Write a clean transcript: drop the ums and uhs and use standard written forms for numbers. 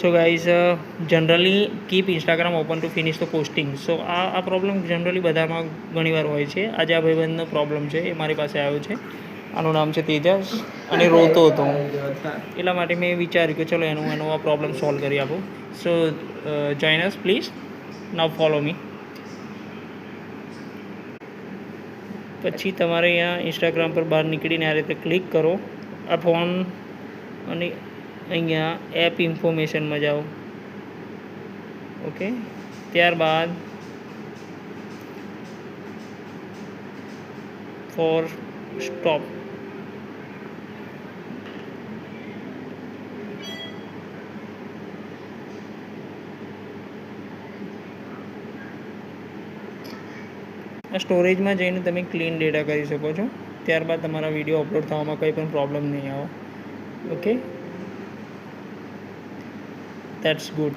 So guys, generally keep Instagram open to finish the posting. So આ problem generally બધામાં ઘણીવાર હોય છે. આજે આ ભાઈબંધનો પ્રોબ્લેમ છે, એ મારી પાસે આવ્યો છે. આનું નામ છે તેજસ અને રોતો હતો. એટલા માટે મેં વિચાર્યું કે ચલો એનો આ પ્રોબ્લેમ સોલ્વ કરી આપું. So join us please, now follow me. પછી તમારે અહીંયા ઇન્સ્ટાગ્રામ પર બહાર નીકળીને આ રીતે ક્લિક કરો આ ફોન અને અહીંયા એપ ઇન્ફોર્મેશનમાં જાઓ. ઓકે, ત્યારબાદ ફોર સ્ટોપ. આ સ્ટોરેજમાં જઈને તમે ક્લીન ડેટા કરી શકો છો. ત્યારબાદ તમારા વિડીયો અપલોડ થવામાં કંઈ પણ પ્રોબ્લેમ નહીં આવે. Okay, that's good.